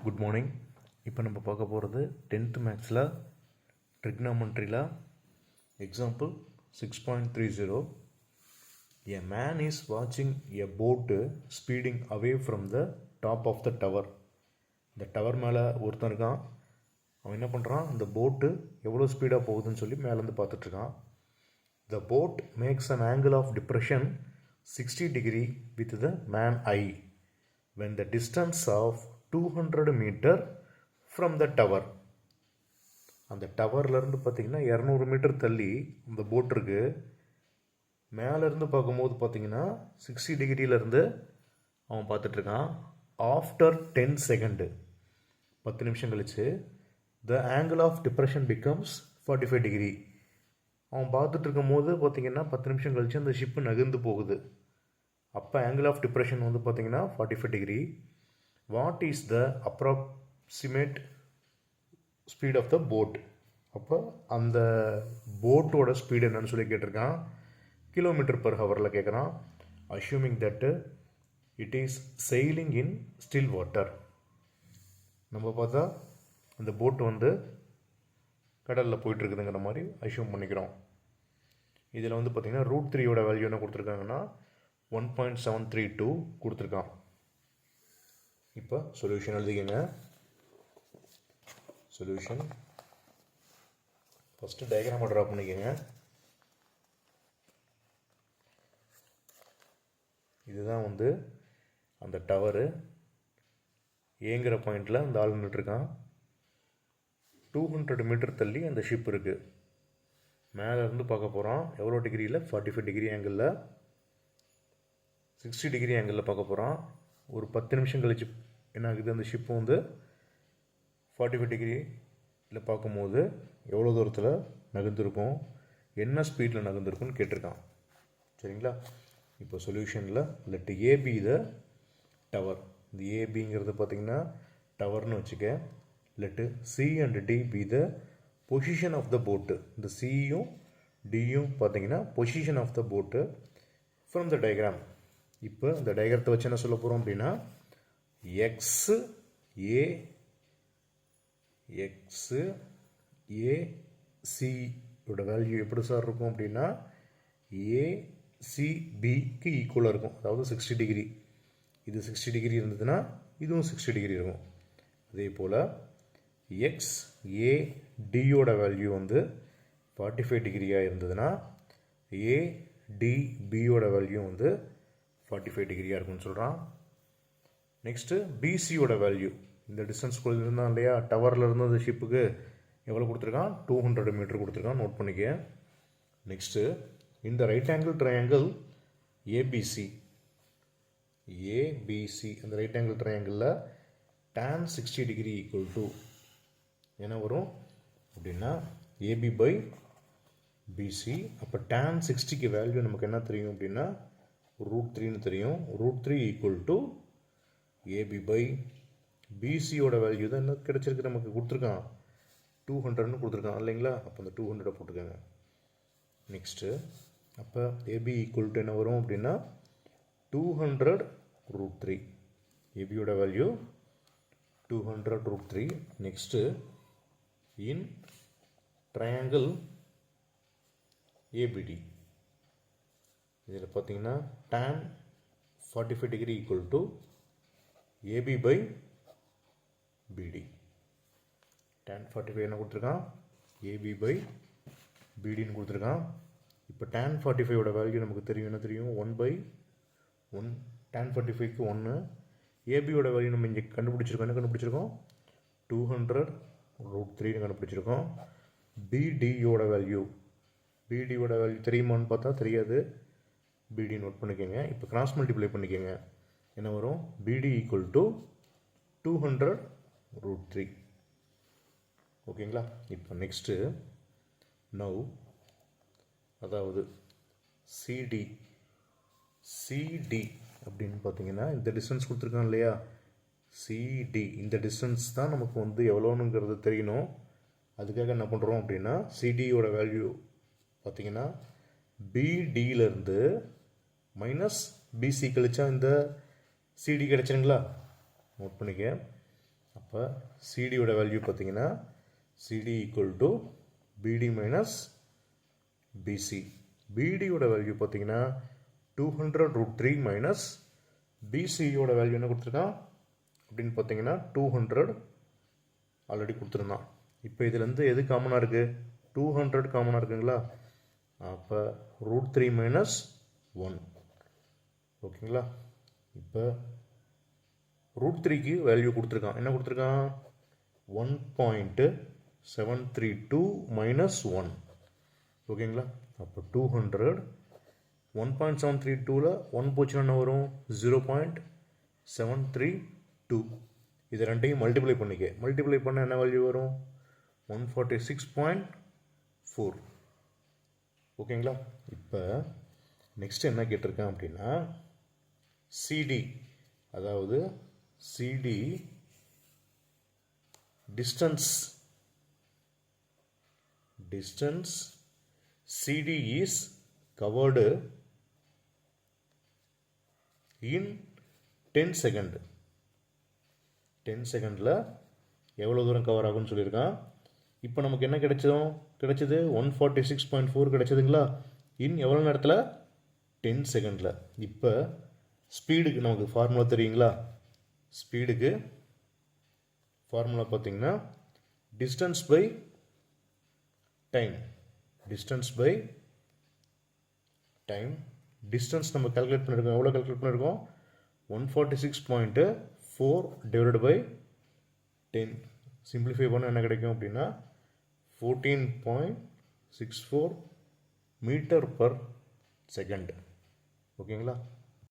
Good morning. இப்போ நம்ம பார்க்க போகிறது 10th மேக்ஸில் ட்ரிக்னாமெண்ட்ரியில் example 6.30. A man is watching a boat speeding away from the top of the tower. இந்த டவர் மேலே ஒருத்தன் இருக்கான். அவன் என்ன பண்ணுறான், இந்த போட்டு எவ்வளோ ஸ்பீடாக போகுதுன்னு சொல்லி மேலேருந்து பார்த்துட்ருக்கான். The boat makes an angle of depression 60 degree with the man eye when the distance of 200 meter from the tower. அந்த டவர்லேருந்து பார்த்திங்கன்னா 200 மீட்டர் தள்ளி அந்த போட் இருக்குது. மேலேருந்து பார்க்கும்போது பார்த்திங்கன்னா 60 டிகிரியிலேருந்து அவன் பார்த்துட்ருக்கான். ஆஃப்டர் 10 செகண்டு 10 நிமிஷம் கழிச்சு the angle of depression becomes 45 degree. அவன் பார்த்துட்டு இருக்கும் போது பார்த்திங்கன்னா 10 நிமிஷம் கழிச்சு அந்த ஷிப்பு நகர்ந்து போகுது. அப்போ ஆங்கிள் ஆஃப் டிப்ரெஷன் வந்து பார்த்திங்கன்னா 45 degree. What is the approximate speed of the boat? அப்போ அந்த போட்டோட ஸ்பீடு என்னன்னு சொல்லி கேட்டிருக்கான். கிலோமீட்டர் பர் ஹவரில் கேட்குறான். Assuming that it is sailing in still water. நம்ம பார்த்தா அந்த போட்டு வந்து கடலில் போயிட்டுருக்குதுங்கிற மாதிரி அஷ்யூம் பண்ணிக்கிறோம். இதில் வந்து பார்த்திங்கன்னா √3 வேல்யூ என்ன கொடுத்துருக்காங்கன்னா 1.732 கொடுத்துருக்கான். இப்போ சொல்யூஷன் எழுதிக்கங்க. சொல்யூஷன் ஃபஸ்ட்டு டயக்ராமை ட்ரா பண்ணிக்கோங்க. இதுதான் வந்து அந்த டவரு. ஏங்கிற பாயிண்டில் அந்த ஆள் நின்றுட்டுருக்கான். 200 மீட்டர் தள்ளி அந்த ஷிப் இருக்குது. மேலே இருந்து பார்க்க போகிறான். எவ்வளோ டிகிரியில்? 45 டிகிரி ஆங்கிளில். 60 டிகிரி ஆங்கிளில் பார்க்க போகிறான். ஒரு 10 நிமிஷம் கழிச்சு என்ன ஆகுது, அந்த ஷிப்பு வந்து 45 டிகிரியில் பார்க்கும்போது எவ்வளோ தூரத்தில் நகர்ந்துருக்கும், என்ன ஸ்பீடில் நகர்ந்துருக்குன்னு கேட்டிருக்கான். சரிங்களா? இப்போ சொல்யூஷனில் let A B the tower. இந்த ஏபிங்கிறது பார்த்திங்கன்னா டவர்னு வச்சுக்க. Let C and D B the position of the boat. இந்த சியும் டியும் பார்த்திங்கன்னா பொசிஷன் ஆஃப் த போட்டு ஃப்ரம் த டயக்ராம். இப்போ இந்த டயக்ராத்தை வச்சு என்ன சொல்ல போகிறோம் அப்படின்னா எக்ஸு ஏசியோட வேல்யூ எப்படி சார் இருக்கும் அப்படின்னா ஏசிபிக்கு ஈக்குவலாக இருக்கும். அதாவது 60 டிகிரி. இது 60 டிகிரி இருந்ததுன்னா இதுவும் 60 டிகிரி இருக்கும். அதே போல் எக்ஸ்ஏடியோட வேல்யூ வந்து 45 டிகிரியாக இருந்ததுன்னா ஏடிபியோட வேல்யூ வந்து 45 டிகிரியாக இருக்குன்னு சொல்கிறான். நெக்ஸ்ட்டு பிசியோட வேல்யூ, இந்த டிஸ்டன்ஸ்குள்ளே இருந்தான் இல்லையா, டவரில் இருந்து அந்த ஷிப்புக்கு எவ்வளோ கொடுத்துருக்கான்? 200 மீட்டர் கொடுத்துருக்கான். நோட் பண்ணிக்க. நெக்ஸ்ட்டு இந்த ரைட் ஆங்கிள் ட்ரையாங்கிள் ஏபிசி அந்த ரைட் ஆங்கிள் ட்ரையாங்கிளில் tan 60 டிகிரி ஈக்குவல் டு என்ன வரும் அப்படின்னா ஏபி பை பிசி. அப்போ tan 60க்கு வேல்யூ நமக்கு என்ன தெரியும் அப்படின்னா √3ன்னு தெரியும். √3 ஈக்குவல் டு ஏபி பை பிசியோட வேல்யூ தான் என்ன கிடச்சிருக்கு, நமக்கு கொடுத்துருக்கான் 200ன்னு கொடுத்துருக்கான் இல்லைங்களா. அப்போ அந்த 200 போட்டுக்கோங்க. நெக்ஸ்ட்டு அப்போ ஏபி ஈக்குவல் டு என்ன வரும் அப்படின்னா 200√3. ஏபியோட value 200√3. Next in triangle ABD இதில் பார்த்தீங்கன்னா tan 45 degree equal to AB by BD. tan 45 என்ன கொடுத்துருக்கான்? ஏபி பை பிடின்னு கொடுத்துருக்கான். இப்போ tan 45ஓட வேல்யூ நமக்கு தெரியும். என்ன தெரியும்? 1/1. tan 45க்கு 1. ஏபியோட வேல்யூ நம்ம இங்கே கண்டுபிடிச்சிருக்கோம். என்ன கண்டுபிடிச்சிருக்கோம்? 200√3ன்னு கண்டுபிடிச்சிருக்கோம். பிடியோட வேல்யூ தெரியுமான்னு பார்த்தா தெரியாது. பிடி நோட் பண்ணிக்கோங்க. இப்போ கிராஸ் மல்டிப்ளை பண்ணிக்கோங்க. என்ன வரும்? பிடி ஈக்குவல் டு 200√3. ஓகேங்களா? இப்போ நெக்ஸ்ட்டு நவ் அதாவது சிடி அப்படின்னு பார்த்தீங்கன்னா இந்த டிஸ்டன்ஸ் கொடுத்துருக்கான் இல்லையா, சிடி இந்த டிஸ்டன்ஸ் தான் நமக்கு வந்து எவ்வளோனுங்கிறது தெரியணும். அதுக்காக என்ன பண்ணுறோம் அப்படின்னா சிடியோட வேல்யூ பார்த்தீங்கன்னா பிடியிலேருந்து மைனஸ் பிசி கழிச்சா இந்த சிடி கிடச்சிருங்களா? நோட் பண்ணிக்க. அப்போ அப்போ சிடியோட வேல்யூ பார்த்தீங்கன்னா சிடி ஈக்குவல் டு பிடி மைனஸ் பிசி. பிடியோட வேல்யூ பார்த்தீங்கன்னா 200√3 மைனஸ் பிசியோட வேல்யூ என்ன கொடுத்துருக்கான் அப்படின்னு பார்த்தீங்கன்னா 200 ஆல்ரெடி கொடுத்துருந்தான். இப்போ இதுலேருந்து எது காமனாக இருக்குது? 200 காமனாக இருக்குங்களா? அப்போ √3 மைனஸ் 1. ஓகேங்களா? இப்போ √3க்கு வேல்யூ கொடுத்துருக்கான். என்ன கொடுத்துருக்கான்? 1.732 மைனஸ் 1. ஓகேங்களா? அப்போ 200 1.732ல் 1 போச்சுன்னா என்ன வரும்? 0.732. இது ரெண்டையும் மல்டிப்ளை பண்ணிக்க. மல்டிப்ளை பண்ண என்ன வேல்யூ வரும்? 146.4. ஓகேங்களா? இப்போ நெக்ஸ்ட் என்ன கேட்டிருக்கேன் அப்படின்னா சிடி, அதாவது CD distance CD is covered in 10 second. 10 செகண்டில் எவ்வளோ தூரம் கவர் ஆகும்னு சொல்லியிருக்கான். இப்போ நமக்கு என்ன கிடைச்சது? 146.4 கிடைச்சதுங்களா? எவ்வளோ நேரத்தில்? 10 செகண்டில். இப்போ ஸ்பீடுக்கு நமக்கு ஃபார்முலா தெரியுங்களா? ஸ்பீடுக்கு ஃபார்முலா பார்த்தீங்கன்னா டிஸ்டன்ஸ் பை டைம். டிஸ்டன்ஸ் நம்ம கால்குலேட் பண்ணியிருக்கோம். எவ்வளோ கால்குலேட் பண்ணியிருக்கோம்? 146.4 டிவைடட் பை 10. சிம்பிளிஃபை பண்ண என்ன கிடைக்கும் அப்படின்னா 14.64 மீட்டர் பர் செகண்ட். ஓகேங்களா?